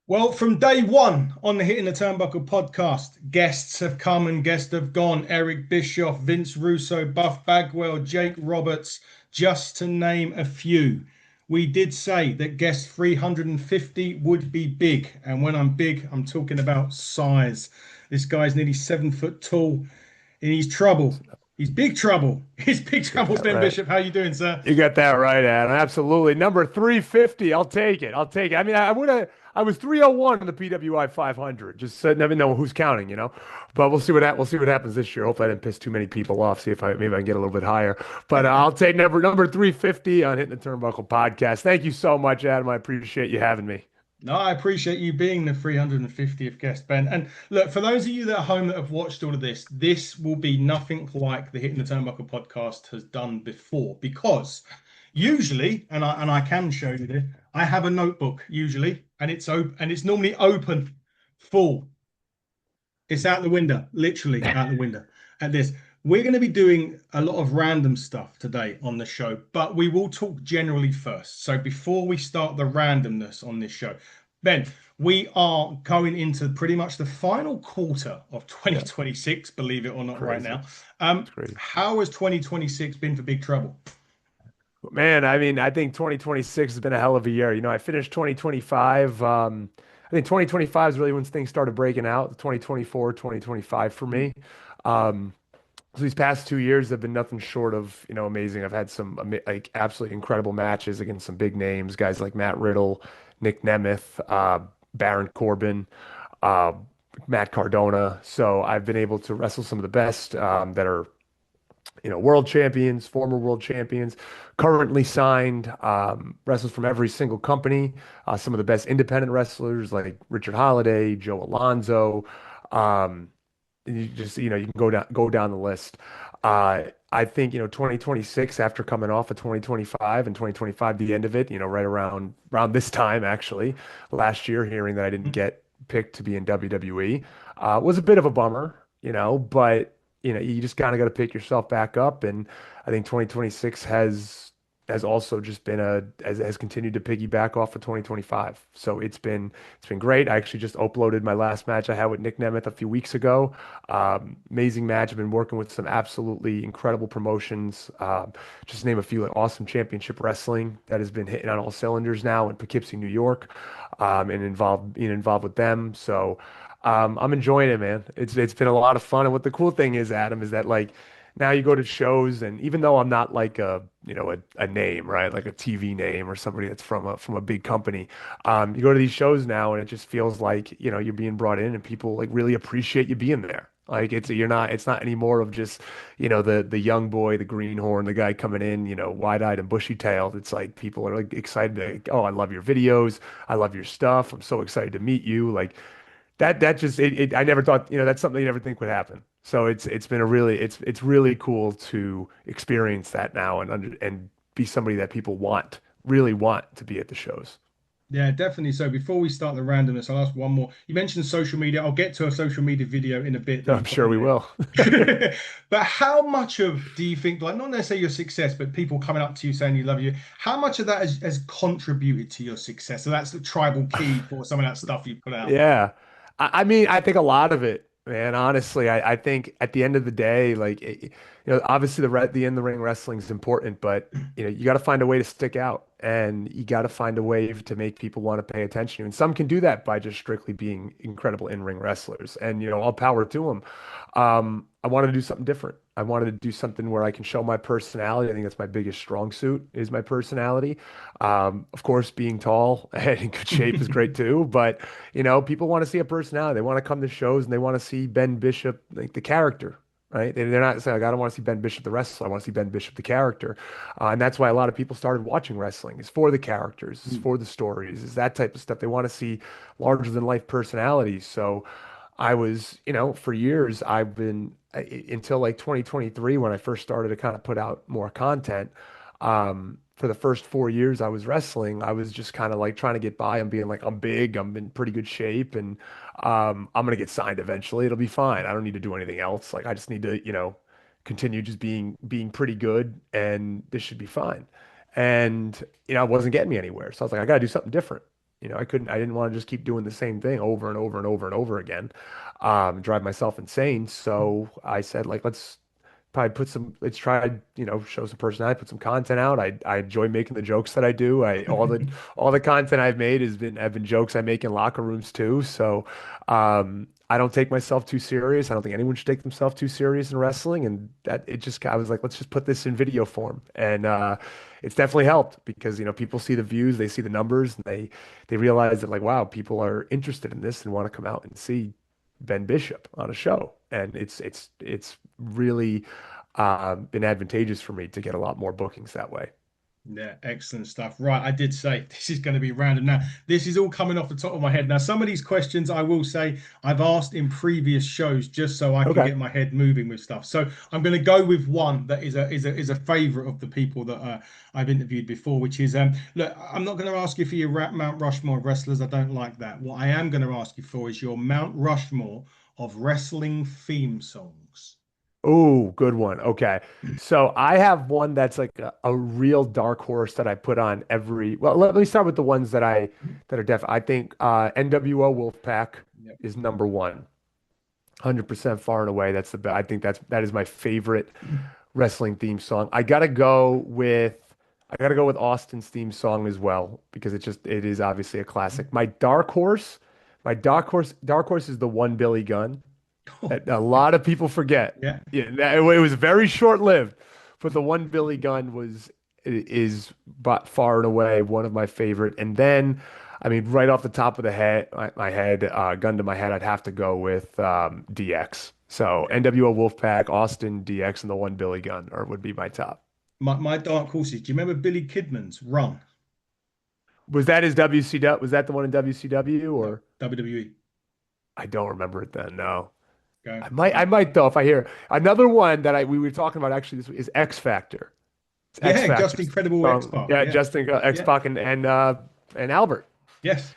Well, from day one on the Hitting the Turnbuckle podcast, guests have come and guests have gone. Eric Bischoff, Vince Russo, Buff Bagwell, Jake Roberts, just to name a few. We did say that guest 350 would be big. And when I'm big, I'm talking about size. This guy's nearly 7 foot tall and he's trouble. He's big trouble. He's big Get trouble, that Ben right. Bishop. How you doing, sir? You got that right, Adam. Absolutely. Number 350. I'll take it. I'll take it. I mean, I would have. I was 301 in the PWI 500. Just never know who's counting. But we'll see what happens this year. Hopefully, I didn't piss too many people off. See if maybe I can get a little bit higher. But I'll take number 350 on Hitting the Turnbuckle podcast. Thank you so much, Adam. I appreciate you having me. No, I appreciate you being the 350th guest, Ben. And look, for those of you that are home that have watched all of this, this will be nothing like the Hitting the Turnbuckle podcast has done before because usually, and I can show you this, I have a notebook usually, and it's open and it's normally open full. It's out the window, literally out the window at this. We're going to be doing a lot of random stuff today on the show, but we will talk generally first. So before we start the randomness on this show, Ben, we are going into pretty much the final quarter of Yeah, 2026, believe it or not, right crazy. now. It's crazy. How has 2026 been for Big Trouble? Man, I mean, I think 2026 has been a hell of a year. I finished 2025. I think 2025 is really when things started breaking out. 2024, 2025 for me. Um, so these past 2 years have been nothing short of, amazing. I've had some like absolutely incredible matches against some big names, guys like Matt Riddle, Nick Nemeth, Baron Corbin, uh, Matt Cardona. So I've been able to wrestle some of the best that are world champions, former world champions, currently signed, wrestlers from every single company, some of the best independent wrestlers like Richard Holliday, Joe Alonzo. Um, you can go down the list. I think, 2026 after coming off of 2025 and 2025, the end of it, right around this time actually, last year, hearing that I didn't get picked to be in WWE, was a bit of a bummer, but you just kind of got to pick yourself back up. And I think 2026 has also just been has continued to piggyback off of 2025. So it's been great. I actually just uploaded my last match I had with Nick Nemeth a few weeks ago. Amazing match. I've been working with some absolutely incredible promotions. Just to name a few, like Awesome Championship Wrestling that has been hitting on all cylinders now in Poughkeepsie, New York, and being involved with them. So I'm enjoying it, man. It's been a lot of fun. And what the cool thing is, Adam, is that like now you go to shows, and even though I'm not like a name, right, like a TV name or somebody that's from a big company, you go to these shows now, and it just feels like you're being brought in, and people like really appreciate you being there. Like it's not anymore of just the young boy, the greenhorn, the guy coming in, wide-eyed and bushy-tailed. It's like people are like excited, like, oh, I love your videos, I love your stuff, I'm so excited to meet you, like. That just I never thought, that's something you never think would happen. So it's been a really it's really cool to experience that now and be somebody that people really want to be at the shows. Yeah, definitely. So before we start the randomness, I'll ask one more. You mentioned social media. I'll get to a social media video in a bit that So you I'm put sure on we there. will. But how much of do you think, like not necessarily your success, but people coming up to you saying you love you, how much of that has contributed to your success? So that's the tribal key for some of that stuff you put out. Yeah. I mean, I think a lot of it, man, honestly, I think at the end of the day, like, obviously the in the ring wrestling is important, but you got to find a way to stick out and you got to find a way to make people want to pay attention to you. And some can do that by just strictly being incredible in-ring wrestlers and, all power to them. I wanted to do something different. I wanted to do something where I can show my personality. I think that's my biggest strong suit is my personality. Of course, being tall and in good shape is great too, but people want to see a personality. They want to come to shows and they want to see Ben Bishop, like the character, right? They're not saying, like, I don't want to see Ben Bishop the wrestler. I want to see Ben Bishop the character. And that's why a lot of people started watching wrestling. It's for the characters, it's for the stories, it's that type of stuff. They want to see larger than life personalities. So I was, for years, I've been until like 2023 when I first started to kind of put out more content. For the first 4 years I was wrestling, I was just kind of like trying to get by and being like, I'm big, I'm in pretty good shape, and I'm gonna get signed eventually. It'll be fine. I don't need to do anything else. Like I just need to, continue just being pretty good, and this should be fine. And it wasn't getting me anywhere. So I was like, I gotta do something different. I didn't want to just keep doing the same thing over and over and over and over again, drive myself insane. So I said, like, let's try, show some personality, put some content out. I enjoy making the jokes that I do. All the content I've made have been jokes I make in locker rooms too. So, I don't take myself too serious. I don't think anyone should take themselves too serious in wrestling. And I was like, let's just put this in video form. And, it's definitely helped because, people see the views, they see the numbers, and they realize that, like, wow, people are interested in this and want to come out and see Ben Bishop on a show. And it's really been advantageous for me to get a lot more bookings that way. Yeah, excellent stuff. Right, I did say this is going to be random. Now, this is all coming off the top of my head. Now, some of these questions I will say I've asked in previous shows just so I can Okay. get my head moving with stuff. So I'm going to go with one that is a favorite of the people that I've interviewed before, which is look, I'm not going to ask you for your Mount Rushmore of wrestlers. I don't like that. What I am going to ask you for is your Mount Rushmore of wrestling theme songs. Oh, good one. Okay. So I have one that's like a real dark horse that I put on well, let me start with the ones that are I think NWO Wolfpack Yep. is number one. 100% far and away. I think that is my favorite wrestling theme song. I gotta go with Austin's theme song as well because it is obviously a classic. Dark horse is the one Billy Gunn that a lot of people forget. Yeah. Yeah, it was very short-lived, but the one Billy Gunn is by far and away one of my favorite. And then, I mean, right off the top of my head, gun to my head, I'd have to go with DX. So Yeah. NWO Wolfpack, Austin, DX, and the one Billy Gunn would be my top. My dark horses. Do you remember Billy Kidman's Run? Was that his WCW? Was that the one in WCW No, or WWE. I don't remember it then. No. Go. I might though if I hear it. Another one that we were talking about actually this is X Factor. It's X Yeah, just Factor's Incredible X song. Pac. Yeah, Yeah. Justin X Yeah. Pac and Albert. Yes.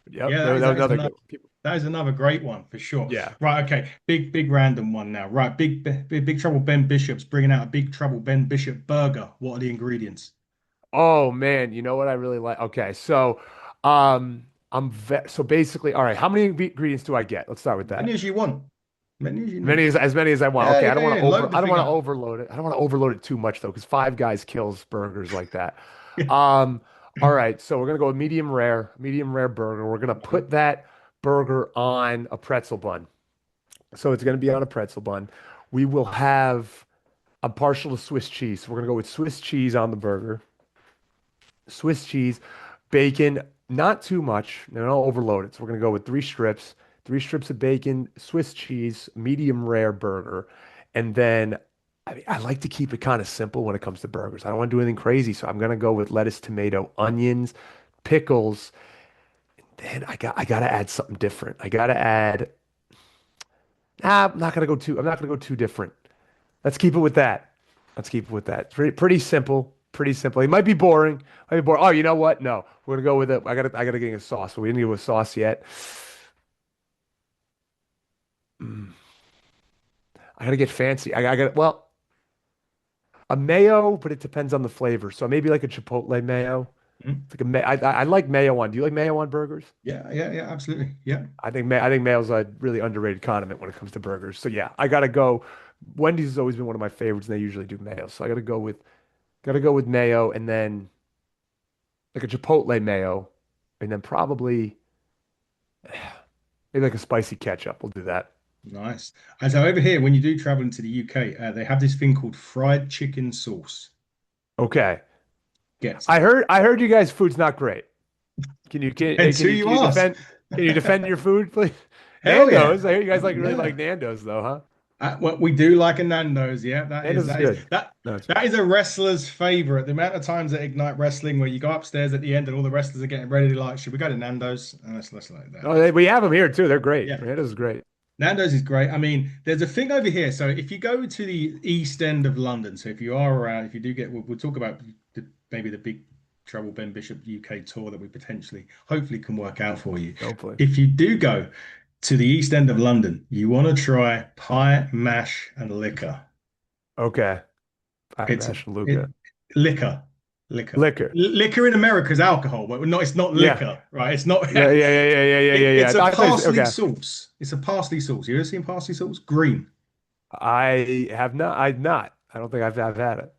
Yep, Yeah, that was that is another another good people. great one for sure. Yeah. Right. Okay. Big random one now. Right. Big Trouble Ben Bishop's bringing out a Big Trouble Ben Bishop burger. What are the ingredients? Oh man, you know what I really like? Okay, so so basically, all right, how many ingredients do I get? Let's start with Many that. as you want. Many as you need. As many as I want. Yeah, Okay, yeah, yeah. Load the I don't thing want to up. overload it. I don't want to overload it too much though, because Five Guys kills burgers like that. Um, all right, so we're gonna go with medium rare burger. We're gonna put that burger on a pretzel bun. So it's gonna be on a pretzel bun. We will have I'm partial to Swiss cheese. So we're gonna go with Swiss cheese on the burger. Swiss cheese, bacon, not too much. No, don't overload it. So we're gonna go with three strips of bacon, Swiss cheese, medium rare burger, and then I like to keep it kind of simple when it comes to burgers. I don't want to do anything crazy, so I'm gonna go with lettuce, tomato, onions, pickles. Then I gotta add something different. I gotta add. I'm not gonna go too different. Let's keep it with that. Let's keep it with that. Pretty simple. Pretty simple. It might be boring. Might be boring. Oh, you know what? No, we're gonna go with it. I gotta get a sauce. So we didn't get a sauce yet. Mm, I gotta get fancy. I got well a mayo, but it depends on the flavor. So maybe like a chipotle mayo. Mhm. It's like I like mayo on. Do you like mayo on burgers? Yeah, yeah, yeah. Absolutely. Yeah. I think mayo's a really underrated condiment when it comes to burgers. So yeah, I gotta go. Wendy's has always been one of my favorites, and they usually do mayo. So I gotta go with mayo, and then like a chipotle mayo, and then probably maybe like a spicy ketchup. We'll do that. Nice. And so over here, when you do travel into the UK, they have this thing called fried chicken sauce. Okay. Get some. I heard you guys' food's not great. Depends who you ask. Can you defend your food, please? Hell yeah. Nando's. I hear you guys really like Yeah. Nando's though, huh? Well, we do like a Nando's, yeah. That is Nando's is that is good. that No, it's that is a wrestler's favorite. The amount of times at Ignite Wrestling where you go upstairs at the end and all the wrestlers are getting ready to like, should we go to Nando's? And let's like that. oh, we have them here too. They're great. Yeah. Nando's is great. Nando's is great. I mean, there's a thing over here. So if you go to the East End of London, so if you are around, if you do get, we'll talk about maybe the big Trouble Ben Bishop UK tour that we potentially, hopefully, can work out for you. Hopefully. If you do go to the East End of London, you want to try pie, mash, and liquor. Okay. Pie It's mash and it Luca. liquor, Liquor. Liquor. Liquor in America is alcohol, but not. It's not Yeah. liquor, right? It's not. Yeah, yeah, yeah, yeah, yeah, yeah, yeah, yeah. It's a I thought you said, parsley okay. sauce. It's a parsley sauce. You ever seen parsley sauce? Green. I have not. I've not. I don't think I've had it.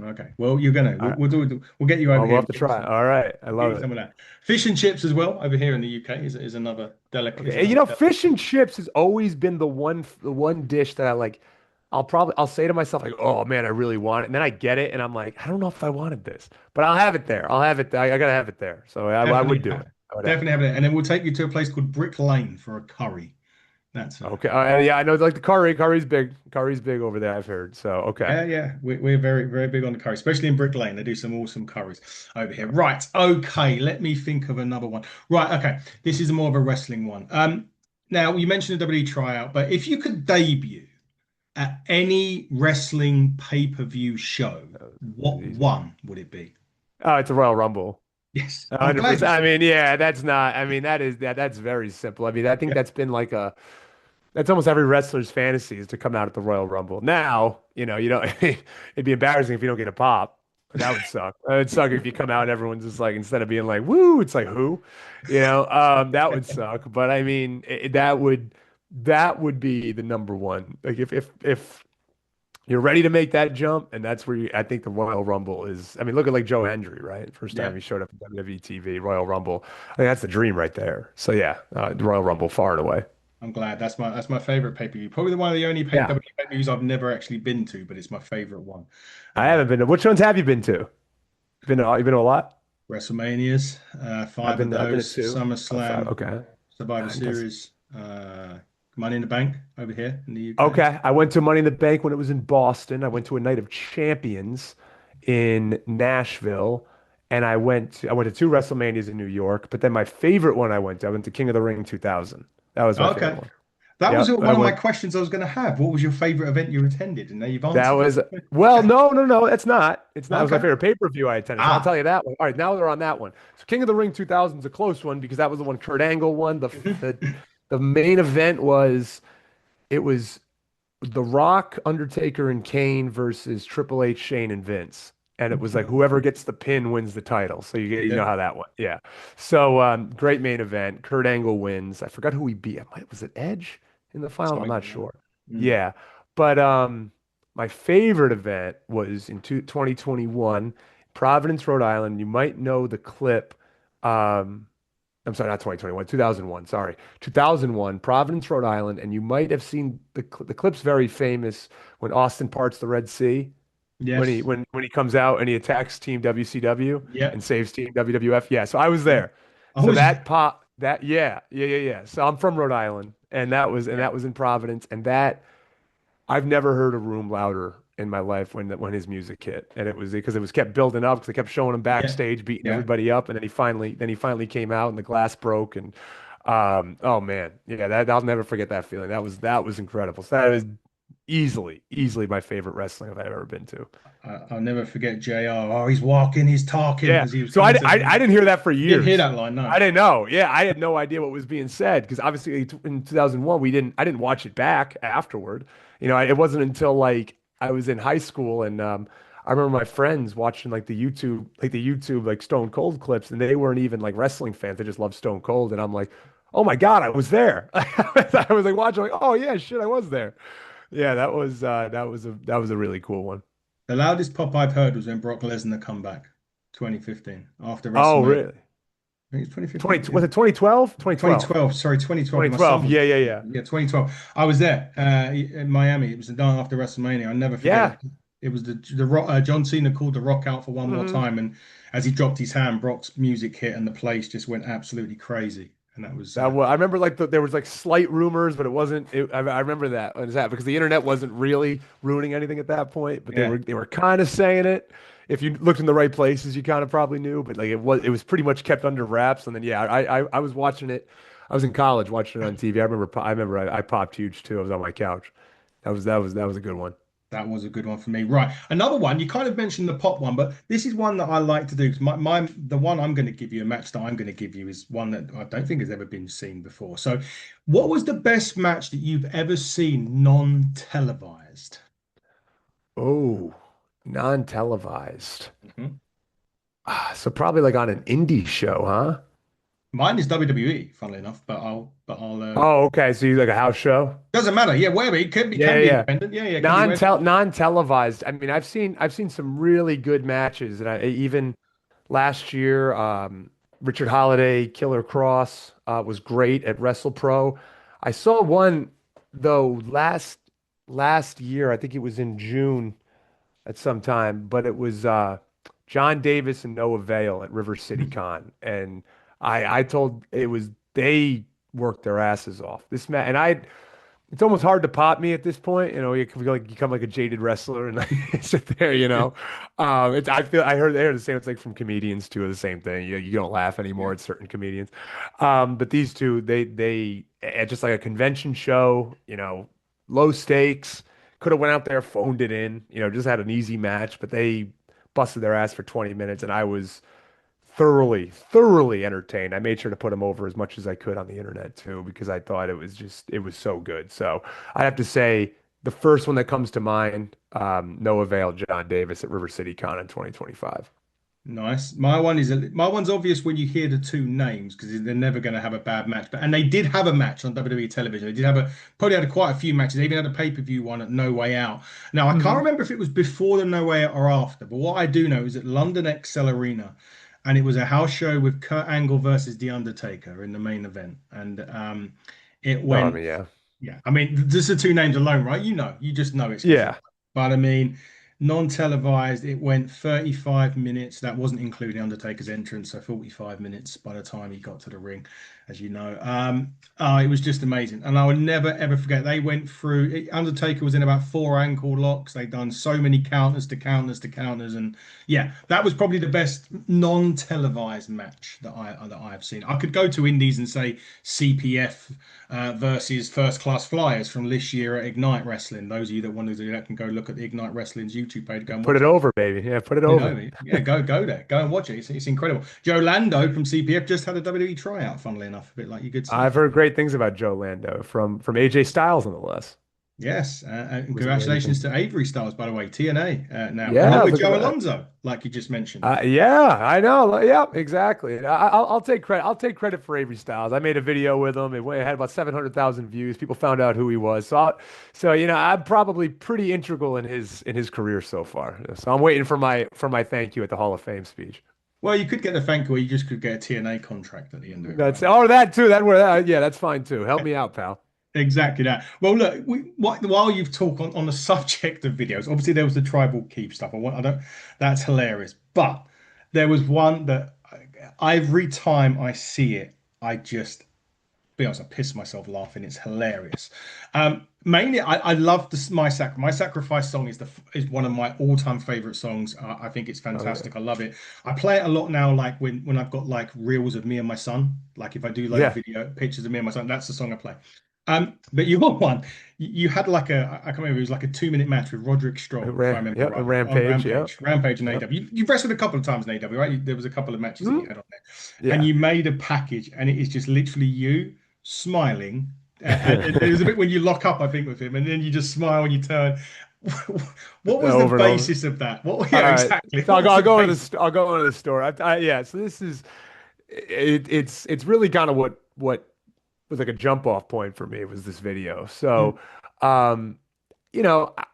Okay. Well, you're gonna. All right. We'll do it. We'll get you over Well, we'll here. have to try. All right. I We'll get love you it. some of that. Fish and chips as well over here in the UK is another Okay. And, delicacy. fish and chips has always been the one dish that I like. I'll say to myself like, oh man, I really want it, and then I get it, and I'm like, I don't know if I wanted this, but I'll have it there. I'll have it. I gotta have it there. So I would Definitely, do it. I would have it. definitely have it. And then we'll take you to a place called Brick Lane for a curry. That's a Okay. Yeah, I know like the curry. Curry's big. Curry's big over there. I've heard. So okay. Yeah, yeah. We're very, very big on the curry, especially in Brick Lane. They do some awesome curries over here. Right. Okay. Let me think of another one. Right. Okay. This is more of a wrestling one. Now you mentioned the WWE tryout, but if you could debut at any wrestling pay-per-view show, That was what easy. one would it be? Oh, it's a Royal Rumble. Yes. I'm glad you 100%. I said mean, yeah, that's not. I mean, that's very simple. I mean, I think yeah. that's been like that's almost every wrestler's fantasy is to come out at the Royal Rumble. Now, you don't. It'd be embarrassing if you don't get a pop. That would suck. It would suck if you come out and everyone's just like instead of being like "woo," it's like "who," that would suck. But I mean, that would be the number one. Like if you're ready to make that jump, and that's where I think the Royal Rumble is. I mean, look at like Joe Hendry, right? First time Yeah. he showed up at WWE TV, Royal Rumble. I think that's the dream right there. So yeah, the Royal Rumble far and away. I'm glad. That's my favorite pay-per-view. Probably the one of the only Yeah. WWE pay-per-views I've never actually been to, but it's my favorite one. I Uh, haven't been to. Which ones have you been to? You've been to a lot. WrestleManias, I've five of been. I've been to those, two. Oh, five. SummerSlam, Okay. Survivor That's Series, Money in the Bank over here in the UK. okay. I went to Money in the Bank when it was in Boston. I went to a Night of Champions in Nashville, and I went to two WrestleManias in New York. But then my favorite one I went to King of the Ring 2000. That was my favorite Okay. one. That was Yep. I one of my went. questions I was going to have. What was your favorite event you attended? And now you've That answered was it. well, no, no, no. It's not. It's not. It was my Okay. favorite pay-per-view I attended. So I'll tell Ah. you that one. All right, now they're on that one. So King of the Ring 2000 is a close one because that was the one Kurt Angle won. The Mhm. the the main event was it was The Rock, Undertaker, and Kane versus Triple H, Shane, and Vince. And it was like whoever gets the pin wins the title. So you know Yeah. how that went. Yeah. So great main event. Kurt Angle wins. I forgot who he beat. Was it Edge in the final? I'm Something not like that. sure. Mm. Yeah. But my favorite event was in 2021, Providence, Rhode Island. You might know the clip. Um, I'm sorry, not 2021, 2001. Sorry, 2001, Providence, Rhode Island, and you might have seen the clip's very famous when Austin parts the Red Sea when he Yes. when he comes out and he attacks Team WCW Yeah. and saves Team WWF. Yeah, so I was Yeah. there. I So was that pop that yeah, yeah, yeah, yeah. So I'm from Rhode Island, and that was and yeah. that was in Providence, and that I've never heard a room louder in my life when his music hit, and it was because it was kept building up because they kept showing him Yeah. backstage beating Yeah. everybody up, and then he finally came out and the glass broke, and oh man, yeah, that I'll never forget that feeling. That was incredible. So that is easily my favorite wrestling I've ever been to. I'll never forget JR. Oh, he's walking, he's talking Yeah. as he was So coming I, to the I, ring. I didn't hear that for You didn't hear years. that line, no. I didn't know. Yeah, I had no idea what was being said because obviously in 2001 I didn't watch it back afterward. It wasn't until like I was in high school and I remember my friends watching like the YouTube like Stone Cold clips and they weren't even like wrestling fans. They just loved Stone Cold and I'm like, "Oh my God, I was there." I was like watching like, "Oh yeah, shit, I was there." Yeah, that was a really cool one. The loudest pop I've heard was when Brock Lesnar come back, 2015, after Oh, WrestleMania. really? I think it's 2015. 20 Yeah. was it 2012? 2012. 2012. Sorry, 2012. My son 2012. was Yeah, yeah, yeah. yeah, 2012. I was there in Miami. It was the night after WrestleMania. I'll never forget Yeah. it. It was the Rock. John Cena called the Rock out for one more hmm time, and as he dropped his hand, Brock's music hit, and the place just went absolutely crazy. And that was I remember like there was like slight rumors, but it wasn't. I remember that when it was that because the internet wasn't really ruining anything at that point, but they yeah, were they were kind of saying it. If you looked in the right places, you kind of probably knew, but like it was pretty much kept under wraps. And then yeah, I was watching it. I was in college watching it on TV. I popped huge too. I was on my couch. That was a good one. that was a good one for me. Right, another one. You kind of mentioned the pop one, but this is one that I like to do because the one I'm going to give you, a match that I'm going to give you, is one that I don't think has ever been seen before. So, what was the best match that you've ever seen non-televised? Oh, non-televised. Mhm. So probably like on an indie show, huh? Mine is WWE, funnily enough, but I'll Oh, okay. So you like a house show? doesn't matter. Yeah, whatever. Yeah, Can yeah, be yeah. independent. Yeah, yeah, it can be whatever. Non-televised. I mean, I've seen some really good matches, and even last year, Richard Holiday, Killer Cross, was great at WrestlePro. I saw one though last year. I think it was in June at some time, but it was John Davis and Noah Vale at River City Con, and I told it was they worked their asses off. This man and I it's almost hard to pop me at this point. You can like become like a jaded wrestler and like, sit there. It's I heard the same. It's like from comedians too, the same thing. You don't laugh anymore Yeah. at certain comedians. But these two, they at just like a convention show. Low stakes. Could have went out there, phoned it in. Just had an easy match, but they busted their ass for 20 minutes, and I was thoroughly, thoroughly entertained. I made sure to put him over as much as I could on the internet too, because I thought it was so good. So I have to say the first one that comes to mind, Noah Vale, John Davis at River City Con in 2025. Nice. My one's obvious when you hear the two names because they're never going to have a bad match. And they did have a match on WWE television. They did have probably had quite a few matches. They even had a pay-per-view one at No Way Out. Now I can't Hmm. remember if it was before the No Way Out or after, but what I do know is at London XL Arena, and it was a house show with Kurt Angle versus The Undertaker in the main event, and it Oh, I went. mean, yeah. Yeah, I mean, just the two names alone, right? You just know it's going to be. Yeah. But I mean, non-televised, it went 35 minutes. That wasn't including Undertaker's entrance, so 45 minutes by the time he got to the ring, as you know. It was just amazing, and I will never ever forget. They went through. Undertaker was in about four ankle locks. They'd done so many counters to counters to counters, and yeah, that was probably the best non-televised match that I've seen. I could go to Indies and say CPF versus First Class Flyers from this year at Ignite Wrestling. Those of you that want to do that can go look at the Ignite Wrestling's YouTube page, go and Put watch it it. over, baby. Yeah, put it You over. know, yeah, go there, go and watch it. It's incredible. Joe Lando from CPF just had a WWE tryout, funnily enough, a bit like your good I've self. heard great things about Joe Lando from AJ Styles on the list. Yes, and Wasn't really congratulations thinking. to Avery Styles, by the way, TNA now, along Yeah, with look at Joe that. Alonso, like you just mentioned. Yeah, I know. Yeah, exactly. I'll take credit. I'll take credit for Avery Styles. I made a video with him. It had about 700,000 views. People found out who he was. So I'm probably pretty integral in his career so far. So I'm waiting for my thank you at the Hall of Fame speech. Well, you could get the thank you, or you just could get a TNA contract at the end of it, That's right? or that too. Yeah, that's fine too. Help me out, pal. Exactly that. Well, look, while you've talked on the subject of videos, obviously there was the tribal keep stuff. I don't, that's hilarious. But there was one that every time I see it, I just be honest, I piss myself laughing. It's hilarious. Mainly, I love this. My sacrifice song is one of my all-time favorite songs. I think it's Oh yeah. fantastic. I love it. I play it a lot now, like when I've got like reels of me and my son. Like if I do like Yeah. video pictures of me and my son, that's the song I play. But you got one. You had like I can't remember. It was like a 2 minute match with Roderick Strong, if I remember Yep. And rightly, on Rampage. Yep. Rampage and Yep. AW. You've wrestled a couple of times in AW, right? There was a couple of matches that you Mhm. had on there, and Yeah. you made a package, and it is just literally you smiling. And there's a bit when you lock up, I think, with him, and then you just smile when you turn. What was the Over and over. basis of that? What? All Yeah, right. exactly. So What was the basis? I'll go into the store. Yeah. So this is it's really kind of what was like a jump off point for me was this video. Mm, So, um,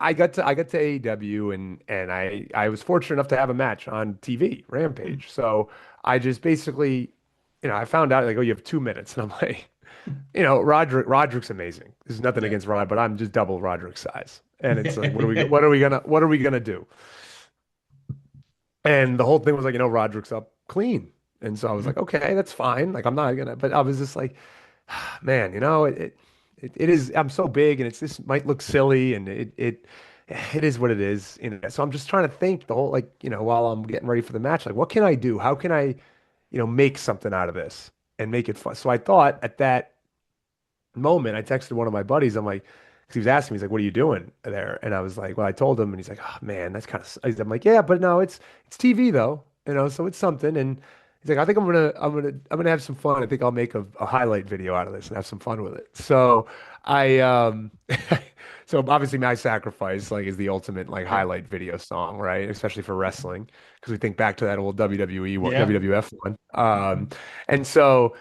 I got to AEW and I was fortunate enough to have a match on TV, mm, Rampage. So I just basically, I found out like, oh, you have 2 minutes, and I'm like, Roderick's amazing. There's nothing yeah. against Rod, but I'm just double Roderick's size. And it's like, Yeah. what are we gonna do? And the whole thing was like, Roderick's up clean. And so I was like, okay, that's fine. Like I'm not gonna, but I was just like, man, it is, I'm so big and this might look silly and it is what it is. So I'm just trying to think the whole, like, while I'm getting ready for the match, like, what can I do? How can I, make something out of this and make it fun? So I thought at that moment, I texted one of my buddies. I'm like, because he was asking me, he's like, "What are you doing there?" And I was like, "Well, I told him," and he's like, "Oh man, that's kind of." I'm like, "Yeah, but no, it's TV though, so it's something." And he's like, "I think I'm gonna have some fun. I think I'll make a highlight video out of this and have some fun with it." So I So obviously my sacrifice like is the ultimate like highlight video song, right? Especially for wrestling, because we think back to that old WWE Yeah. WWF one. And so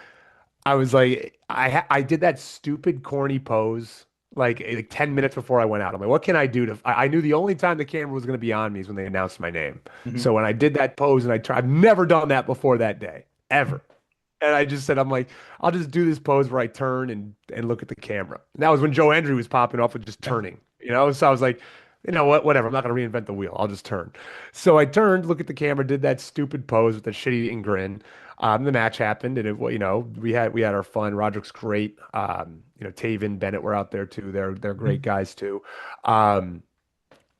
I was like, I did that stupid corny pose like 10 minutes before I went out. I'm like, what can I do to? I knew the only time the camera was going to be on me is when they announced my name. Mhm. So when I did that pose and I've never done that before that day, ever. And I just said, I'm like, I'll just do this pose where I turn and look at the camera. And that was when Joe Andrew was popping off with just turning, you know? So I was like, you know what, whatever. I'm not gonna reinvent the wheel. I'll just turn. So I turned, look at the camera, did that stupid pose with the shit-eating grin. The match happened, and you know, we had our fun. Roderick's great. You know, Taven, Bennett were out there too. They're great Mhm. guys too. Um,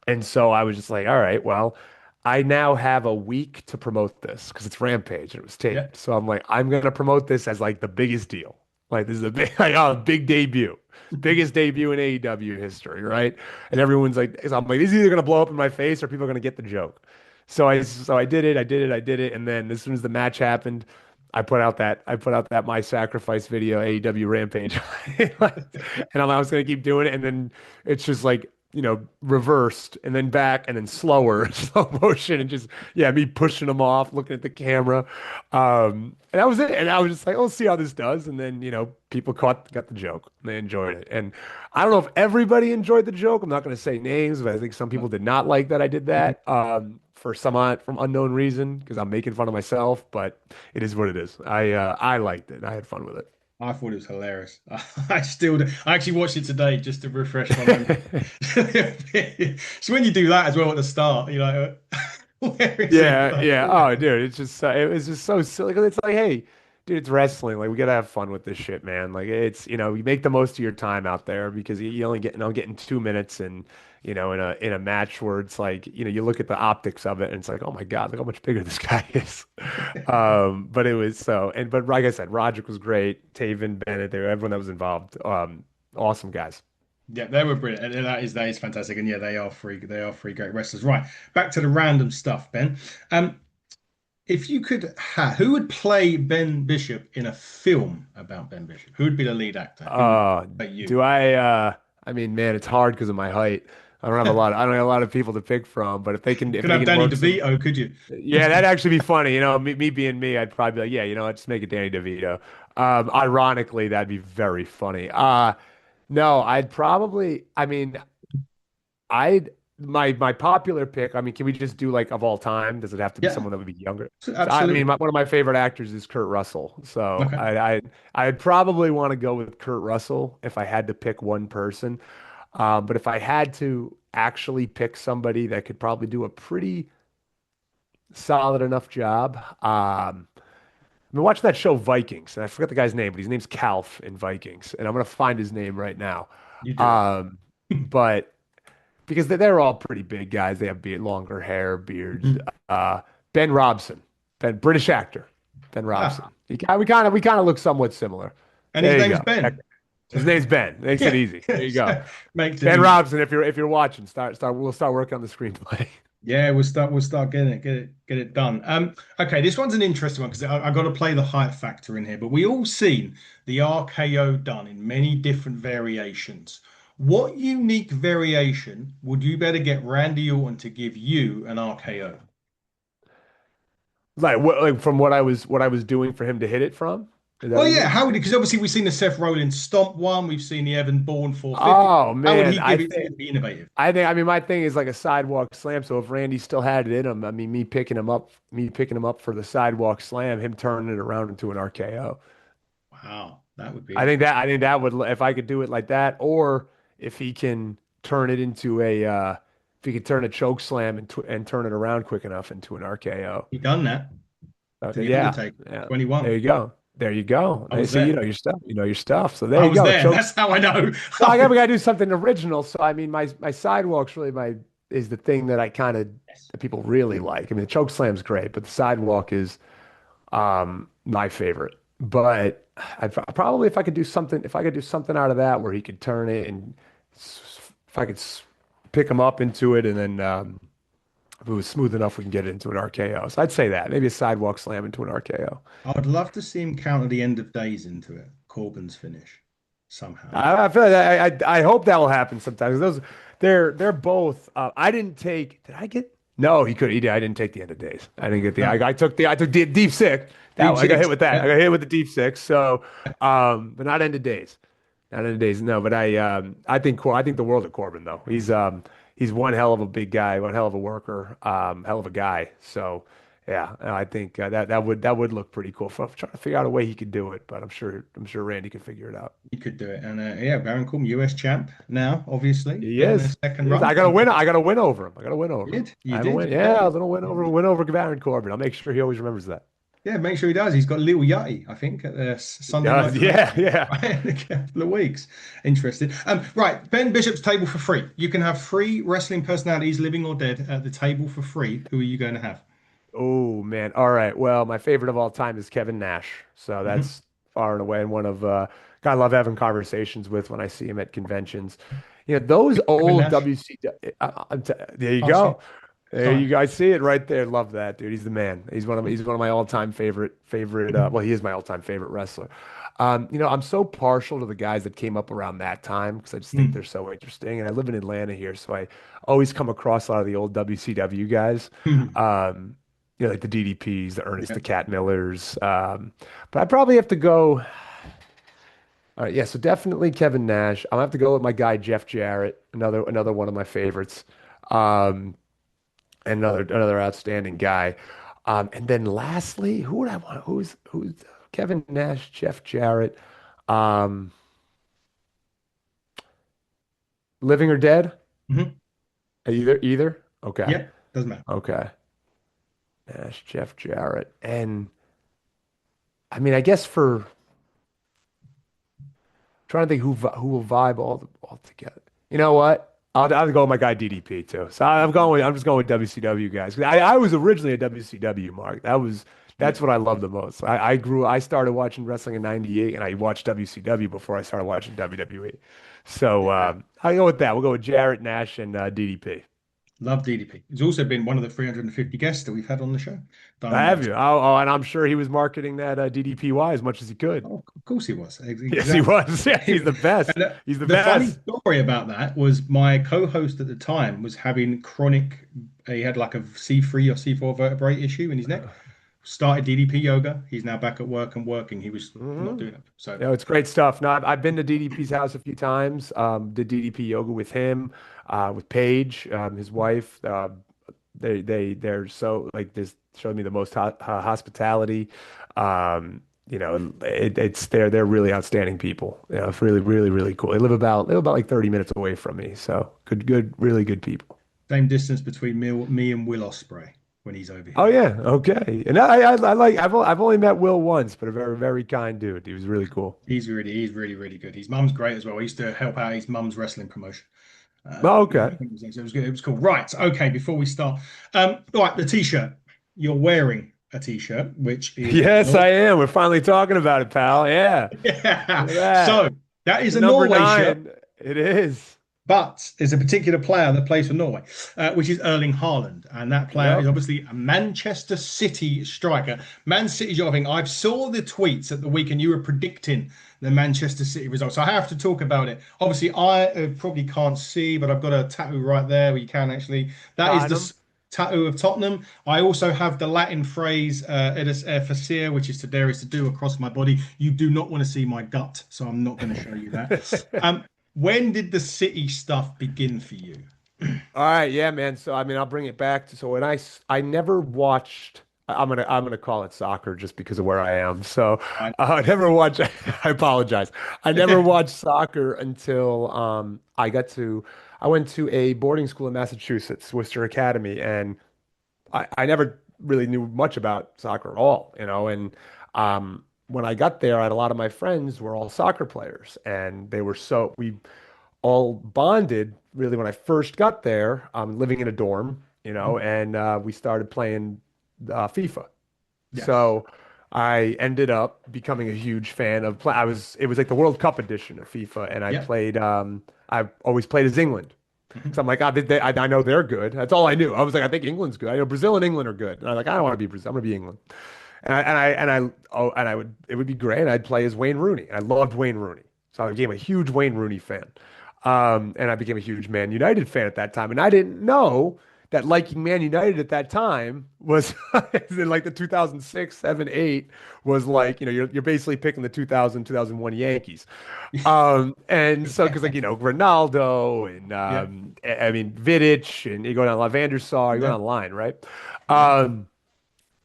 and so I was just like, all right, well, I now have a week to promote this because it's Rampage and it was Yeah. taped. So I'm like, I'm gonna promote this as like the biggest deal. Like this is a big, like, oh, big debut, biggest debut in AEW history, right? And everyone's like, so I'm like, this is either gonna blow up in my face or people are gonna get the joke. So I did it, I did it, and then as soon as the match happened, I put out that my sacrifice video AEW Rampage, Like, and I was gonna keep doing it, and then it's just like you know reversed and then back and then slower slow motion and just yeah me pushing them off looking at the camera, and that was it. And I was just like, oh, let's see how this does. And then you know people got the joke, they enjoyed it. And I don't know if everybody enjoyed the joke. I'm not going to say names, but I think some people did not like that I did Mhm. that, for some from unknown reason because I'm making fun of myself. But it is what it is. I liked it. I had fun with it. I thought it was hilarious. I still do. I actually watched it today just to refresh my memory. So when you do that as well at the start, you're like, where is it? Yeah, yeah. Oh, dude, it's just it was just so silly. 'Cause it's like, hey, dude, it's wrestling. Like we gotta have fun with this shit, man. Like it's you make the most of your time out there because you only getting 2 minutes, and in a match where it's like you look at the optics of it and it's like, oh my God, look how much bigger this guy is. But it was but like I said, Roderick was great. Taven, Bennett, everyone that was involved. Awesome guys. Yeah, they were brilliant. And that is fantastic. And yeah, they are three great wrestlers. Right. Back to the random stuff, Ben. Um, if you could who would play Ben Bishop in a film about Ben Bishop? Who would be the lead actor? Who would Uh, play you? do I mean, man, it's hard because of my height. I don't have a lot of people to pick from, but if Could they have can Danny work some, DeVito, could you? yeah, that'd actually be funny. Me being me, I'd probably be like, yeah, let's make it Danny DeVito. Ironically, that'd be very funny. No, I mean, I'd my popular pick. I mean, can we just do like of all time? Does it have to be Yeah, someone that would be younger? So I mean, absolutely. one of my favorite actors is Kurt Russell. So Okay. I'd probably want to go with Kurt Russell if I had to pick one person. But if I had to actually pick somebody that could probably do a pretty solid enough job, I've been watching that show Vikings, and I forgot the guy's name, but his name's Calf in Vikings, and I'm gonna find his name right now. You do it. Um, but because they're all pretty big guys. They have longer hair, beards. Mhm. Uh, Ben Robson, British actor, Ben Robson. Ah, We kind of look somewhat similar. and his There you name's go. Ben. His name's Ben. Makes it Yeah. easy. There you go. Makes it Ben easy. Robson, if you're watching, we'll start working on the screenplay. Yeah, we'll start getting it done. Okay, this one's an interesting one because I got to play the hype factor in here, but we all seen the RKO done in many different variations. What unique variation would you better get Randy Orton to give you an RKO? Like from what I was doing for him to hit it from. Is that Well, what you yeah, mean? how would he? Because obviously we've seen the Seth Rollins stomp one, we've seen the Evan Bourne 450. Oh How would man, he give it to you to be innovative? I mean my thing is like a sidewalk slam. So if Randy still had it in him, I mean me picking him up for the sidewalk slam, him turning it around into an RKO. Wow, that would be interesting. I think that would if I could do it like that, or if he can turn it into if he could turn a choke slam and turn it around quick enough into an RKO. He done that to Okay, the yeah, Undertaker, yeah. There 21. you go. There you go. I was So you there. know your stuff. You know your stuff. So there I you was go. there. Choke. That's how I know. Well, we gotta do something original. So I mean, my sidewalks really is the thing that I kind of Yes. that people really like. I mean, the choke slam's great, but the sidewalk is my favorite. But probably if I could do something out of that where he could turn it and if I could pick him up into it, and then if it was smooth enough, we can get it into an RKO. So I'd say that maybe a sidewalk slam into an RKO. I would love to see him counter the end of days into it. Corbin's finish. somehow. I feel like I hope that will happen sometimes. Those they're both. I didn't take. Did I get? No, he could. He did. I didn't take the end of days. I didn't get the. No, I took the deep sick. That deep I got hit six. with that. I Yeah, got hit with the deep six. So, but not end of days. Not end of days. No, but I think I think the world of Corbin though. He's one hell of a big guy, one hell of a worker, hell of a guy. So. Yeah, I think that would look pretty cool. I'm trying to figure out a way he could do it, but I'm sure Randy could figure it out. he could do it. And yeah, Baron Corbin, US champ now, obviously He getting a is. second He is. run. I got to win. I got to win over him. I got to win over him. I You haven't did, win. yeah. Yeah, a little win over Baron Corbin. I'll make sure he always remembers that. Yeah, make sure he does. He's got Lil Yachty, I think, at the He Sunday does. Night Yeah, Heat, yeah. right, in a couple of weeks. Interesting. Right, Ben Bishop's table for free. You can have three wrestling personalities, living or dead, at the table for free. Who are you going to have? Oh man. All right. Well, my favorite of all time is Kevin Nash. So Hmm. that's far and away and one of guy I love having conversations with when I see him at conventions. Those Kevin old Nash. WC. There you Oh, sorry. go. There Sorry. you guys see it right there. Love that, dude. He's the man. He's one of my all-time favorite well, he is my all-time favorite wrestler. I'm so partial to the guys that came up around that time because I just think they're so interesting. And I live in Atlanta here, so I always come across a lot of the old WCW guys. Um, like the DDPs, the Ernest Yeah. the Cat Millers. But I probably have to go. All right, yeah, so definitely Kevin Nash. I'm gonna have to go with my guy Jeff Jarrett, another one of my favorites. Um, and another outstanding guy. And then lastly, who would I want? Who's Kevin Nash, Jeff Jarrett, um, living or dead? Hmm. Either. Okay, Yep. Doesn't matter. okay. Nash, Jeff Jarrett, and I mean, I guess for trying to think who will vibe all together. You know what? I'll go with my guy DDP too. So I'm just going with WCW guys. 'Cause I was originally a WCW mark. Yeah. That's what I love the most. I started watching wrestling in '98 and I watched WCW before I started watching WWE. So Yeah. I'll go with that. We'll go with Jarrett Nash and DDP. Love DDP. He's also been one of the 350 guests that we've had on the show. I Done have you. And I'm sure he was marketing that DDPY as much as he could. Oh, of course he was. Yes, he Exactly. was. Yeah, he's the best. And He's the the funny best. story about that was my co-host at the time was having chronic, he had like a C3 or C4 vertebrae issue in his neck. Started DDP yoga. He's now back at work and working. He was not Mhm. doing it. So, It's great stuff. No, I've been to DDP's house a few times. Did DDP yoga with him, with Paige, his wife. They're so like this showed me the most hospitality. They're really outstanding people. It's really really really cool. They live about like 30 minutes away from me. So good really good people. same distance between me and Will Ospreay when he's over Oh here. yeah, okay. And I like I've only met Will once, but a very very kind dude. He was really cool. He's really, really good. His mum's great as well. I used to help out his mum's wrestling promotion. Oh, Yeah, okay. it was good. It was cool. Right. Okay. Before we start, right, the t-shirt. You're wearing a t-shirt, which is Yes, I am. We're finally talking about it, pal. Yeah. yeah. Look at that. So that is The a number Norway shirt, nine. It is. but there's a particular player that plays for Norway, which is Erling Haaland, and that player is Yep. obviously a Manchester City striker. Man City's your thing. I saw the tweets at the weekend. You were predicting the Manchester City results, so I have to talk about it. Obviously, I probably can't see, but I've got a tattoo right there where you can actually. That is the Tottenham. tattoo of Tottenham. I also have the Latin phrase "edus facere," which is to dare is to do across my body. You do not want to see my gut, so I'm not going to show you that. When did the City stuff begin for you? All right, yeah, man. So I mean, I'll bring it back to so I never watched. I'm gonna call it soccer just because of where I am. So Right. I never watched. I apologize. I never watched soccer until I went to a boarding school in Massachusetts, Worcester Academy, and I never really knew much about soccer at all, and when I got there, I had a lot of my friends were all soccer players, and we all bonded really when I first got there, living in a dorm, and we started playing FIFA. Yes. So I ended up becoming a huge fan of play. It was like the World Cup edition of FIFA, and Yep. I always played as England. Mhm. So I'm like, I know they're good. That's all I knew. I was like, I think England's good. I know Brazil and England are good. And I'm like, I don't want to be Brazil. I'm gonna be England. And I would it would be great. I'd play as Wayne Rooney. I loved Wayne Rooney. So I became a huge Wayne Rooney fan. And I became a huge Man United fan at that time. And I didn't know that liking Man United at that time was in like the 2006, 7, 8 was like, you're basically picking the 2000, 2001 Yankees. And so, because like, Ronaldo and Yeah. I mean, Vidic and you go down Van der Sar, you go Yeah. down the line, right? Yeah. Um,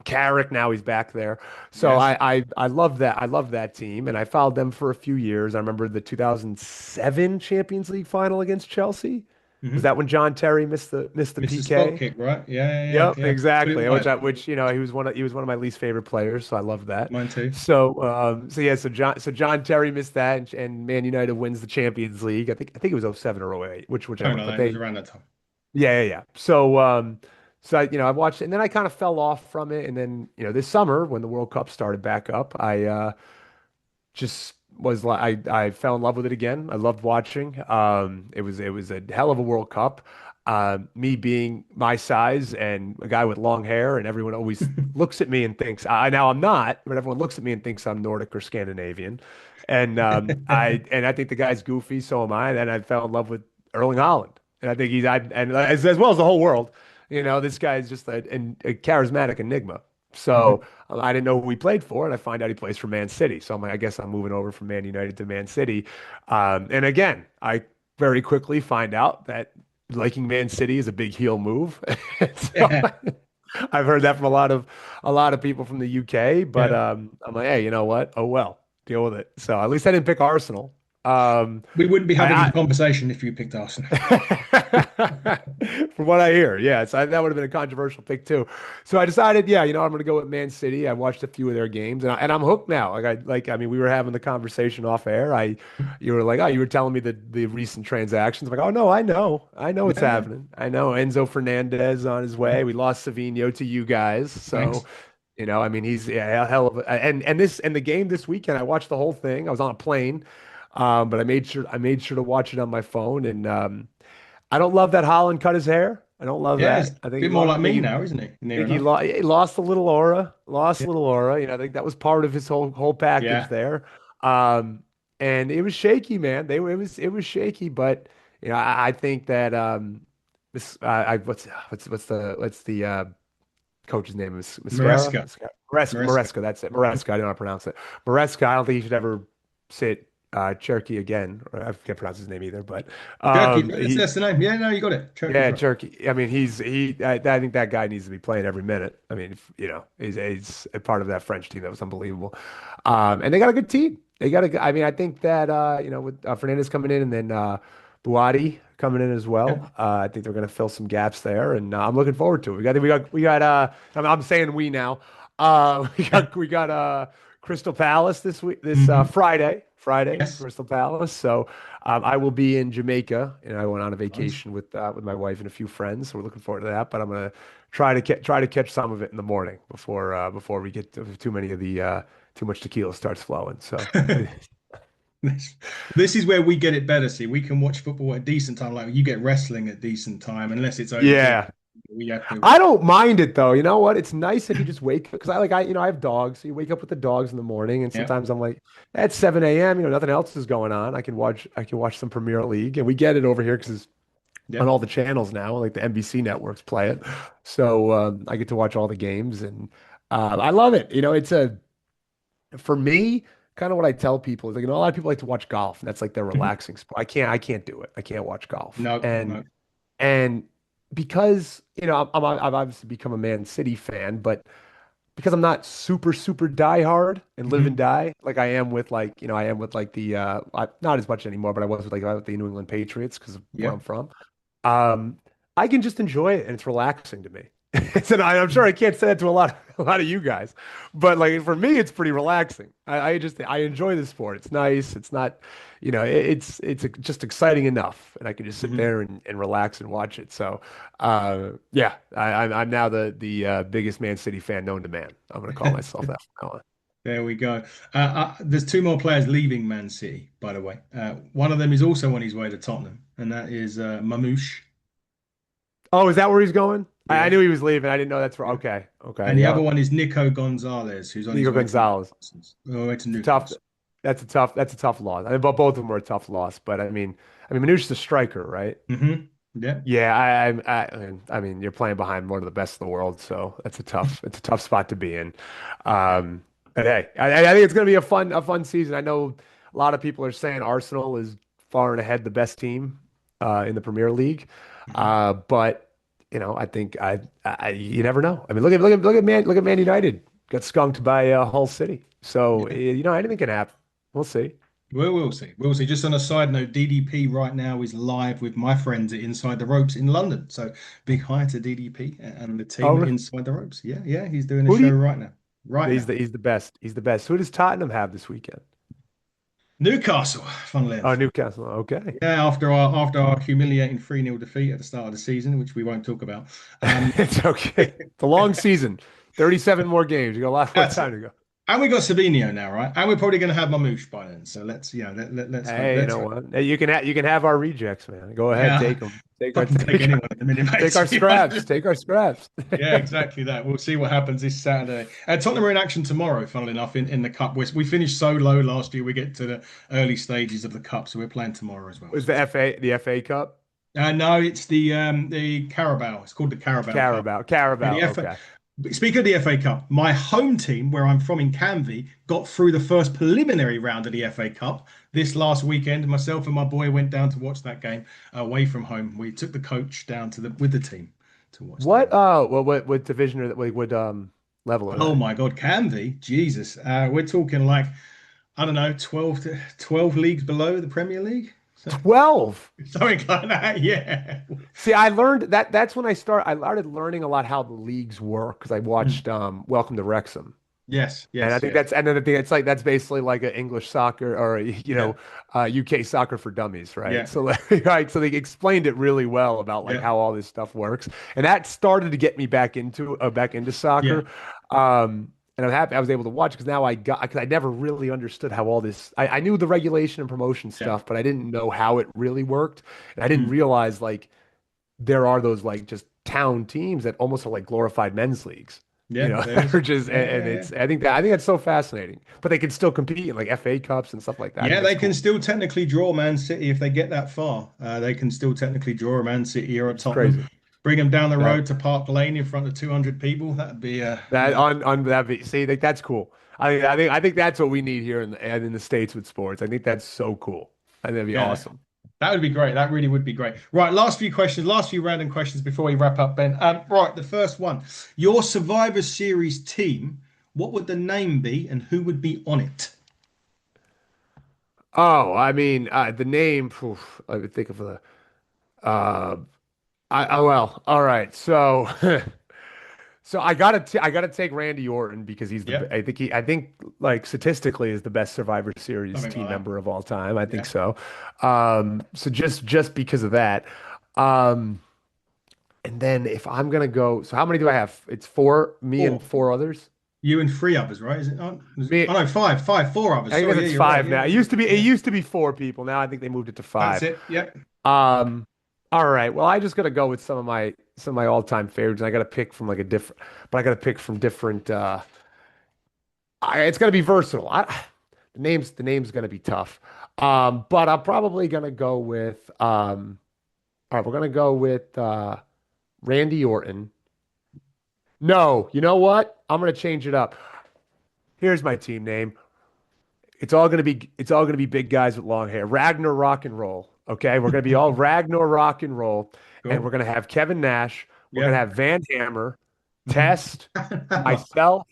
Carrick, now he's back there. So Yes. I love that. I love that team, and I followed them for a few years. I remember the 2007 Champions League final against Chelsea. Was Hmm. that when John Terry missed the Mr. Spot PK? kick, right? Yeah, yeah, yeah, Yep, yeah. Put it exactly. Which wide. he was one of my least favorite players, so I love that. Mine too. So yeah, so John Terry missed that, and Man United wins the Champions Leage. I think it was '07 or '08, Something whichever. like But that. It was they around that time. yeah. So I watched it, and then I kind of fell off from it, and then this summer when the World Cup started back up, I just was like I fell in love with it again. I loved watching. It was a hell of a World Cup. Me being my size and a guy with long hair, and everyone always looks at me and thinks now I'm not, but everyone looks at me and thinks I'm Nordic or Scandinavian, and I think the guy's goofy, so am I. And I fell in love with Erling Haaland, and I think as well as the whole world. This guy's just a charismatic enigma. So. I didn't know who he played for, and I find out he plays for Man City. So I'm like, I guess I'm moving over from Man United to Man City. And again, I very quickly find out that liking Man City is a big heel move. So Yeah. I've heard that from a lot of people from the UK, but Yeah. I'm like, hey, you know what? Oh well, deal with it. So at least I didn't pick Arsenal. We wouldn't be having this I, conversation if you picked Arsenal. From what I hear, yeah, so that would have been a controversial pick too. So I decided, yeah, I'm going to go with Man City. I watched a few of their games, and I'm hooked now. I mean, we were having the conversation off air. You were like, oh, you were telling me the recent transactions. I'm like, oh no, I know what's Yeah, yeah. happening. I know Enzo Fernandez on his way. We lost Savinho to you guys, so. Thanks. I mean, he's a hell of a, and the game this weekend. I watched the whole thing. I was on a plane, but I made sure to watch it on my phone, and I don't love that Holland cut his hair. I don't love Yeah, it's a that. I think bit more like I think me he, now, isn't he? Near think he, enough. lo he lost a little aura. Lost Yeah. a little aura. I think that was part of his whole package Yeah. there. Um, and it was shaky, man. It was shaky, but I think that this I what's the coach's name is Maresca. Maresca. Maresca. That's it. Maresca. I don't know how to pronounce it. Maresca. I don't think he should ever sit Cherky again. Or I can't pronounce his name either. But Turkey. No, he that's the name. Yeah, no, you got it. Turkey's yeah, right. Turkey. I mean, I think that guy needs to be playing every minute. I mean, he's a part of that French team that was unbelievable. And they got a good team. I mean, I think that with Fernandez coming in and then Buati coming in as Yeah. well. I think they're going to fill some gaps there, and I'm looking forward to it. We got. I'm saying we now. We got Crystal Palace this week, this Hmm. Friday, Yes. Crystal Palace. So. I will be in Jamaica, and I went on a Nice. vacation with my wife and a few friends. So we're looking forward to that. But I'm gonna try to catch some of it in the morning before we get too many of the too much tequila starts flowing. So This is where we get it better. See, we can watch football at a decent time, like you get wrestling at decent time, unless it's over TV. yeah, We have to. I don't mind it though. You know what? It's nice if you just wake because I have dogs. So you wake up with the dogs in the morning, and Yeah. sometimes I'm like at 7 a.m. Nothing else is going on. I can watch some Premier League, and we get it over here because Yeah. on all the channels now, like the NBC networks play it. So I get to watch all the games, and I love it. For me, kind of what I tell people is like, a lot of people like to watch golf, and that's like their Mhm. relaxing sport. I can't do it. I can't watch golf, No, and no. and because I've obviously become a Man City fan, but because I'm not super super die hard and live and Mhm. die like I am with like the not as much anymore, but I was with the New England Patriots because of where Yeah. I'm from. Um, I can just enjoy it and it's relaxing to me. I'm sure I can't say that to a lot of you guys, but like for me, it's pretty relaxing. I enjoy the sport. It's nice. It's not, it's just exciting enough, and I can just sit Mhm. there and relax and watch it. So, yeah, I'm now the biggest Man City fan known to man. I'm gonna call myself that from now on. There we go. There's two more players leaving Man City, by the way. One of them is also on his way to Tottenham, and that is Mamouche. Oh, is that where he's going? I Yeah. knew he was leaving. I didn't know that's where. Yeah. Okay, And okay, the other yeah. one is Nico Gonzalez, who's on his Nico way to Gonzalez. Newcastle. It's a tough. Newcastle. that's a tough loss. I mean, but both of them were a tough loss. But Manouche's a striker, right? Yeah. Yeah, I mean, you're playing behind one of the best in the world, so it's a tough spot to be in. But hey, I think it's going to be a fun season. I know a lot of people are saying Arsenal is far and ahead the best team in the Premier League, Mhm. but I think you never know. I mean, look at Man United got skunked by Hull City, so Yeah. anything can happen. We'll see. Well, we'll see. We'll see. Just on a side note, DDP right now is live with my friends at Inside the Ropes in London. So big hi to DDP and the team at Oh, Inside the Ropes. Yeah, yeah, he's doing a who do show you? right now. Right now. He's the best. He's the best. Who does Tottenham have this weekend? Newcastle, funnily Oh, enough. Newcastle. Okay. Yeah, after our humiliating 3-0 defeat at the start of the season, which we won't talk about. It's okay. It's a long season. 37 more games. You got a lot more That's time it. to go. And we got Sabinho now, right? And we're probably going to have Mamouche by then. So let's, let's hope. Hey, you Let's know hope. what? Hey, you can have our rejects, man. Go ahead, Yeah, take them. Take I our can take anyone at the minute, mate, take to our be scraps. honest. Take our scraps. Yeah, exactly that. We'll see what happens this Saturday. Tottenham are in action tomorrow, funnily enough, in the Cup. We finished so low last year, we get to the early stages of the Cup, so we're playing tomorrow as well. Was So the FA Cup? no, it's the Carabao. It's called the Carabao Cup. Yeah, the Carabao. FA. Okay. Speaking of the FA Cup, my home team, where I'm from in Canvey, got through the first preliminary round of the FA Cup this last weekend. Myself and my boy went down to watch that game away from home. We took the coach down to the with the team to watch the What game. what division or what level are Oh they? my God, Canvey, Jesus. We're talking like, I don't know, 12 leagues below the Premier League. So 12. something like that. Yeah. See, I learned that's when I started learning a lot how the leagues work because I Mm. watched Welcome to Wrexham. Yes, And I yes, think yes. and then I think it's like that's basically like a English soccer or Yeah, UK soccer for dummies, right? yeah, So like, right, so they explained it really well about like yeah, how all this stuff works, and that started to get me back into yeah, soccer. And I'm happy I was able to watch because now I got because I never really understood how all this. I knew the regulation and promotion yeah. stuff, but I didn't know how it really worked, and I didn't Mm. realize like there are those like just town teams that almost are like glorified men's leagues, Yeah, there that is. are just Yeah, and yeah, yeah. it's I think that's so fascinating. But they can still compete in like FA Cups and stuff like that. I Yeah, think that's they can cool. still technically draw Man City if they get that far. They can still technically draw a Man City or a It's Tottenham. crazy. Bring them down the That road to Park Lane in front of 200 people. That'd be that yeah, on that see like that's cool. I think that's what we need here in the States with sports. I think that's so cool. I think that'd be yeah. awesome. That would be great. That really would be great. Right, last few questions, last few random questions before we wrap up, Ben. Right, the first one. Your Survivor Series team, what would the name be and who would be on it? Oh, I mean, the name. Oof, I would think of a. Uh, well, all right. So So I gotta take Randy Orton because Yep, I think like statistically is the best Survivor Series something team like that. member of all time. I think Yeah. so. So just because of that. Um, and then if I'm gonna go, so how many do I have? It's four, me and Four. four others. You and three others, right? Is it? Me, Oh no, four others. I guess Sorry, yeah, it's you're right. five Yeah, now. yeah, It yeah. used to be four people. Now I think they moved it to That's five. it. Yep. Um, all right. Well, I just gotta go with some of my all-time favorites. I gotta pick from like a different, but I gotta pick from different. It's gonna be versatile. The name's gonna be tough. But I'm probably gonna go with all right, we're gonna go with Randy Orton. No, you know what? I'm gonna change it up. Here's my team name. It's all gonna be big guys with long hair. Ragnar Rock and Roll. Okay, we're gonna be all Ragnar Rock and Roll, and we're Cool. gonna have Kevin Nash. We're gonna Yep. have Van Hammer, Mhm. Test, myself.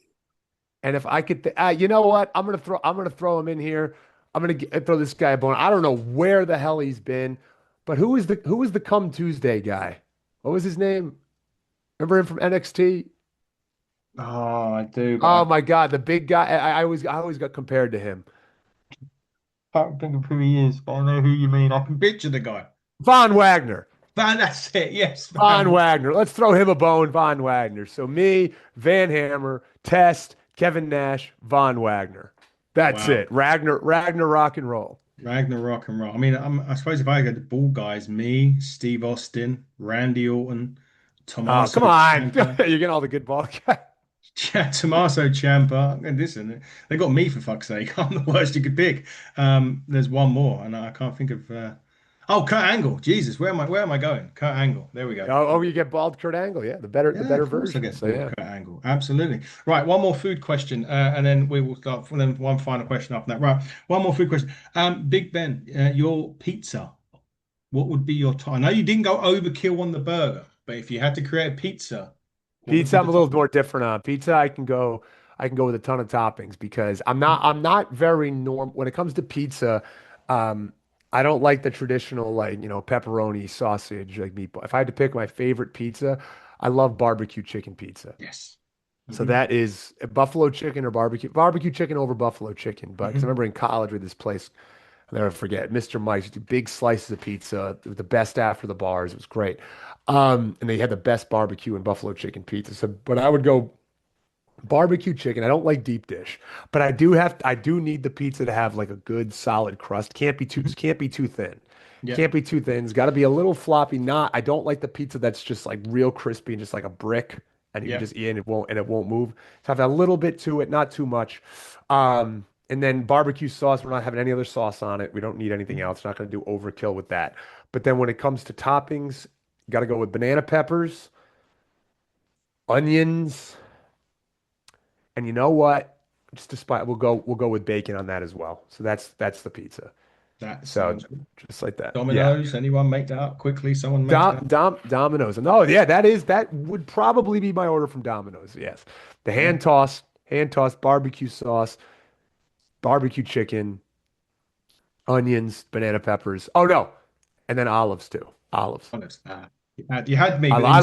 And if I could, you know what? I'm gonna throw him in here. Throw this guy a bone. I don't know where the hell he's been, but who was the Come Tuesday guy? What was his name? Remember him from NXT? Oh, I do, but Oh I my God, the big guy. I always got compared to him. can't think of who he is, but I know who you mean. I can picture the guy. Von Wagner. Van, that's it. Yes, Von Van. Wagner. Let's throw him a bone, Von Wagner. So me, Van Hammer, Test, Kevin Nash, Von Wagner. That's Wow. it. Ragnar, rock and roll. Ragnarok and roll. I mean, I suppose if I go to ball guys, me, Steve Austin, Randy Orton, Oh, Tommaso come on. Ciampa. You're getting all the good ball guys. Tommaso Ciampa. And listen, they got me for fuck's sake. I'm the worst you could pick. There's one more, and I can't think of. Oh, Kurt Angle. Jesus, where am I? Where am I going? Kurt Angle. There we go. Oh, you get bald Kurt Angle. Yeah, the Yeah, better of course I version. get So bald yeah. Kurt Angle. Absolutely. Right, one more food question, and then we will start. And then one final question after that. Right, one more food question. Big Ben, your pizza. What would be your top? I know you didn't go overkill on the burger, but if you had to create a pizza, what would Pizza, be I'm the a little top? more different on. Pizza, I can go with a ton of toppings because I'm not very norm when it comes to pizza. Um, I don't like the traditional like, pepperoni, sausage, like meatball. If I had to pick my favorite pizza, I love barbecue chicken pizza. Yes. So Hmm. that is buffalo chicken or barbecue chicken over buffalo chicken. But because I Hmm. remember in college with this place, I'll never forget, Mr. Mike's used to do big slices of pizza, the best after the bars. It was great. And they had the best barbecue and buffalo chicken pizza. So, but I would go barbecue chicken. I don't like deep dish, but I do need the pizza to have like a good solid crust. Can't be too thin. Yeah. Can't be too thin. It's got to be a little floppy. I don't like the pizza that's just like real crispy and just like a brick and you can Yeah. just eat it and it won't move. So have a little bit to it, not too much. And then barbecue sauce, we're not having any other sauce on it. We don't need anything else. Not going to do overkill with that. But then when it comes to toppings, you got to go with banana peppers, onions, and you know what? Just despite we'll go with bacon on that as well. So that's the pizza. That So sounds good. just like that. Yeah. Dominoes, anyone make that up quickly? Someone makes that. Domino's. No, yeah, that would probably be my order from Domino's. Yes. The Yeah. hand toss, barbecue sauce, barbecue chicken, onions, banana peppers. Oh no. And then olives too. Olives. Honest. You had me, but then I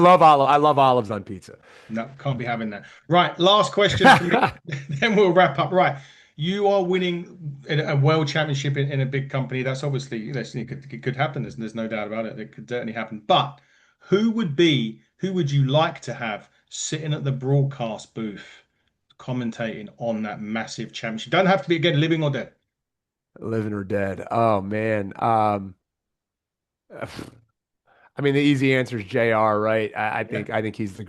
love olives on pizza. no, can't be having that. Right, last question for me. Then we'll wrap up. Right, you are winning a world championship in a big company. That's obviously, listen, it could happen. There's no doubt about it. It could certainly happen. But who would you like to have sitting at the broadcast booth commentating on that massive championship? Don't have to be again living or dead. Living or dead. Oh man. I mean, the easy answer is JR, right? Yeah, I think he's the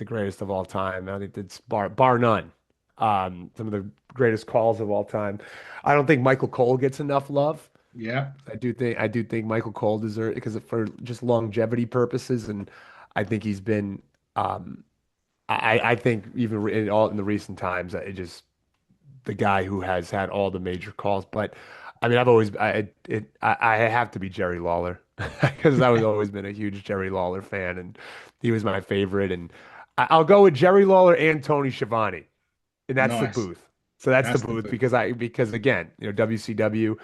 greatest of all time. I think it's bar none. Some of the greatest calls of all time. I don't think Michael Cole gets enough love. yeah, I do think Michael Cole deserves because for just longevity purposes, and I think he's been. Um, I think even in the recent times, it just the guy who has had all the major calls. But I mean, I have to be Jerry Lawler because I was always been a huge Jerry Lawler fan, and he was my favorite. And I'll go with Jerry Lawler and Tony Schiavone, and that's the nice. booth. So that's the That's the booth booth. because again, WCW.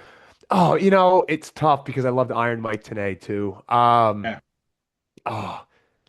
Oh, it's tough because I love the Iron Mike Tenay too. Yeah, Oh,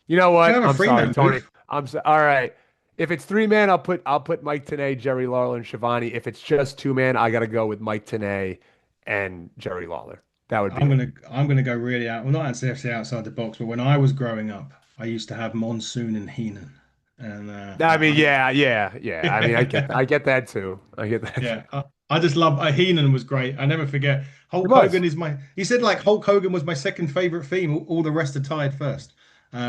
you know you can what? have a I'm three sorry, man Tony. booth. All right. If it's three man, I'll put Mike Tenay, Jerry Lawler, and Shivani. If it's just two man, I gotta go with Mike Tenay and Jerry Lawler. That would be it. I'm gonna go really out. Well, not necessarily outside the box, but when I was growing up, I used to have Monsoon and Heenan, and I mean, yeah. I mean, I I get that too. I get that too. yeah, I just love Heenan was great. I never forget. It Hulk was. Hogan is my. He said like Hulk Hogan was my second favorite theme. All the rest are tied first,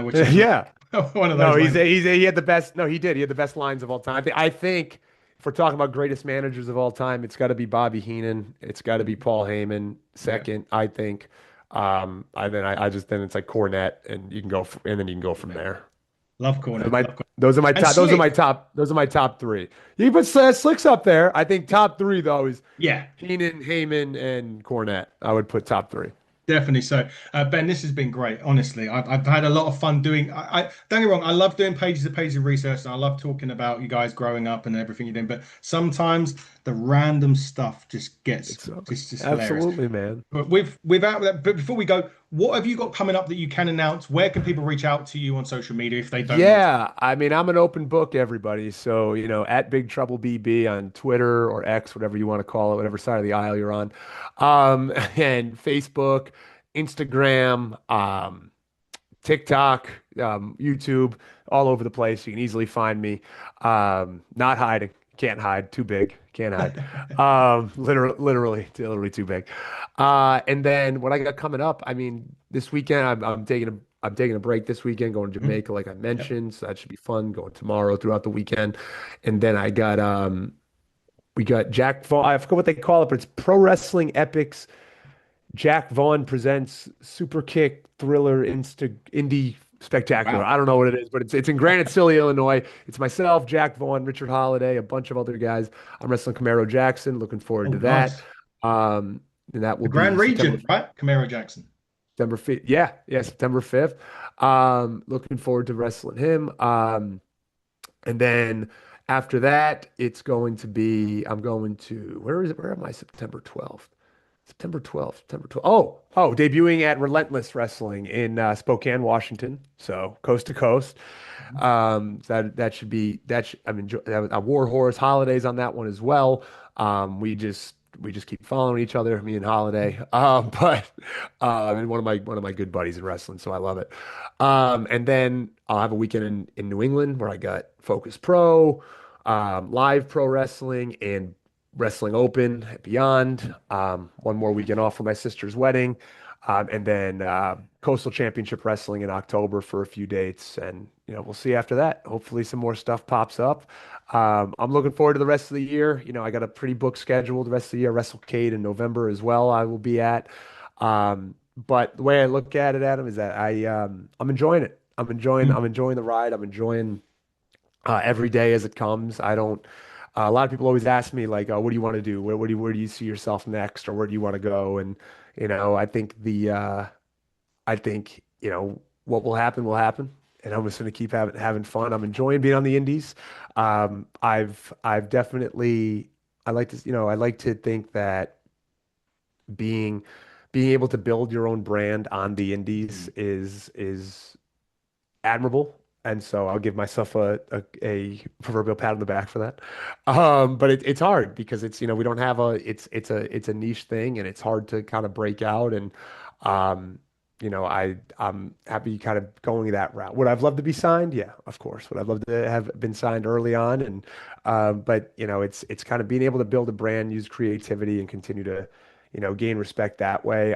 which is Yeah. one of No, those lines. he had the best. No, he did. He had the best lines of all time. I think if we're talking about greatest managers of all time, it's got to be Bobby Heenan. It's got to be Paul Heyman Yeah, second, I think. I just then it's like Cornette, and and then you can go from Cornette. there. Love Cornette. Love Cornette. And Slick. Those are my top three. You can put Slick's up there. I think top three though is Yeah. Heenan, Heyman, and Cornette. I would put top three. Definitely so. Ben, this has been great. Honestly, I've had a lot of fun doing. Don't get me wrong. I love doing pages of research, and I love talking about you guys growing up and everything you're doing. But sometimes the random stuff just gets So, just hilarious. absolutely, man. But without that, but before we go, what have you got coming up that you can announce? Where can people reach out to you on social media if they don't want to? Yeah, I mean, I'm an open book, everybody. So, at Big Trouble BB on Twitter or X, whatever you want to call it, whatever side of the aisle you're on, and Facebook, Instagram, TikTok, YouTube, all over the place. You can easily find me. Not hiding. Can't hide. Too big. Can't hide. Literally too big. And then what I got coming up, I mean, this weekend I'm taking I'm taking a break this weekend, going to Mhm. Jamaica, like I Yep. mentioned. So that should be fun. Going tomorrow throughout the weekend. And then we got Jack Vaughn. I forget what they call it, but it's Pro Wrestling Epics. Jack Vaughn presents Super Kick Thriller Indie Spectacular. Wow. I don't know what it is, but it's in Granite City, Illinois. It's myself, Jack Vaughn, Richard Holiday, a bunch of other guys. I'm wrestling Camaro Jackson. Looking forward Oh, to that. nice. Um, and that will The Grand be September Regent, right? Camaro Jackson. September 5th. Yeah, yeah, September 5th. Looking forward to wrestling him. And then after that, it's going to be I'm going to where is it? Where am I? September 12th. September 12th, September 12th. Debuting at Relentless Wrestling in Spokane, Washington. So coast to coast. Mhm. That should be that. I'm enjoy a War Horse holidays on that one as well. We just keep following each other, me and Holiday. But and one of my good buddies in wrestling, so I love it. And then I'll have a weekend in New England where I got Focus Pro, live pro wrestling, and Wrestling Open Beyond. One more weekend off for my sister's wedding. And then Coastal Championship Wrestling in October for a few dates. And, we'll see after that. Hopefully, some more stuff pops up. I'm looking forward to the rest of the year. I got a pretty booked schedule the rest of the year. WrestleCade in November as well, I will be at. But the way I look at it, Adam, is that I'm enjoying it. I'm enjoying the ride. I'm enjoying every day as it comes. I don't. A lot of people always ask me like, "What do you want to do? Where do you see yourself next, or where do you want to go?" And I think what will happen will happen, and I'm just going to keep having fun. I'm enjoying being on the indies. I've definitely I like to think that being being able to build your own brand on the indies Mhm. is admirable. And so I'll give myself a proverbial pat on the back for that. But it's hard because we don't have it's a niche thing and it's hard to kind of break out. And I'm happy kind of going that route. Would I've loved to be signed? Yeah, of course. Would I've loved to have been signed early on? And but it's kind of being able to build a brand, use creativity, and continue to gain respect that way.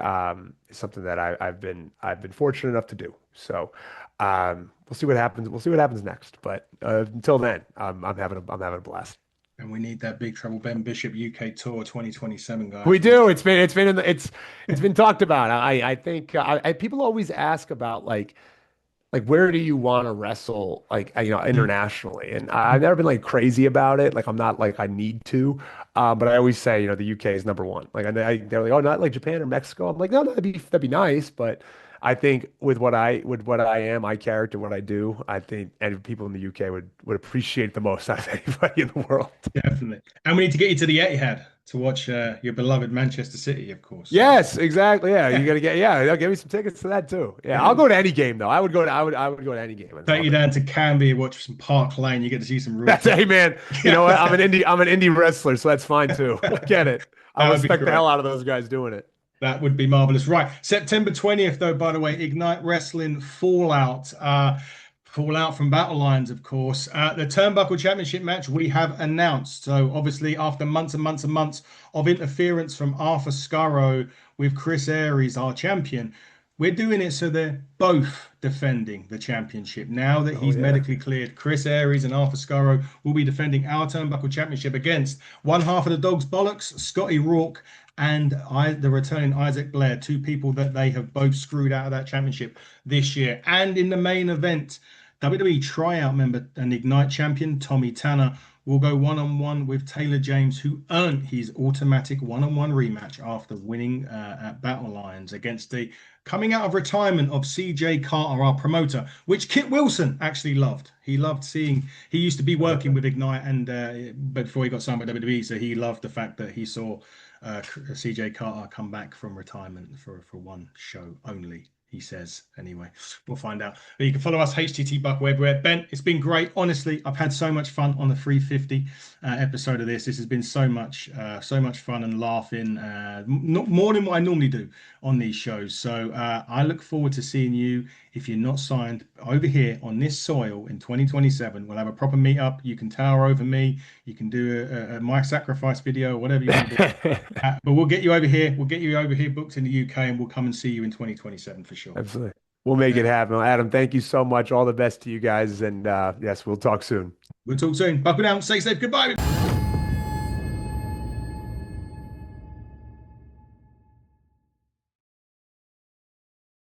Is something that I've been fortunate enough to do. So. We'll see what happens. We'll see what happens next. But until then, I'm having a blast. And we need that Big Trouble Ben Bishop UK Tour 2027, We guys. We need do. It's been talked about. I think people always ask about like where do you want to wrestle like Mhm. internationally, and I've never been like crazy about it. Like I'm not like I need to, but I always say the UK is number one. Like they're like, oh, not like Japan or Mexico. I'm like, no, that'd be nice, but I think with what I am, my character, what I do, I think and people in the UK would appreciate the most out of anybody in the world. Definitely. And we need to get you to the Etihad to watch your beloved Manchester City, of course. So Yes, exactly. Yeah, you gotta they'll give me some tickets to that too. Yeah, I'll yeah, go to any game though. I would go to any game. I'd take love you it. down to Canby, watch some Park Lane. You get to see some real That's pro. hey man. You know what? I'm an indie wrestler, so that's fine too. I get it. I That would be respect the great. hell out of those guys doing it. That would be marvelous. Right. September 20th, though, by the way, Ignite Wrestling Fallout. Fallout from Battle Lines, of course. The Turnbuckle Championship match we have announced. So, obviously, after months and months and months of interference from Arthur Scurro with Chris Aries, our champion, we're doing it so they're both defending the championship. Now that Oh he's yeah. medically cleared, Chris Aries and Arthur Scurro will be defending our Turnbuckle Championship against one half of the Dog's Bollocks, Scotty Rourke, and the returning Isaac Blair, two people that they have both screwed out of that championship this year. And in the main event, WWE tryout member and Ignite champion Tommy Tanner will go one-on-one with Taylor James, who earned his automatic one-on-one rematch after winning at Battle Lions against the coming out of retirement of CJ Carter, our promoter, which Kit Wilson actually loved. He loved seeing, he used to be working with Ignite and before he got signed by WWE, so he loved the fact that he saw CJ Carter come back from retirement for one show only. He says anyway. We'll find out. But you can follow us HTT Buck everywhere. Ben, it's been great. Honestly, I've had so much fun on the 350 episode of this. This has been so much fun and laughing, more than what I normally do on these shows. So I look forward to seeing you if you're not signed over here on this soil in 2027. We'll have a proper meetup. You can tower over me. You can do a my sacrifice video, whatever you want to do. But we'll get you over here. We'll get you over here booked in the UK, and we'll come and see you in 2027 for sure. Absolutely. We'll make it Yeah. happen. Well, Adam, thank you so much. All the best to you guys. And yes, we'll talk soon. We'll talk soon. Buckle down. Stay safe. Goodbye.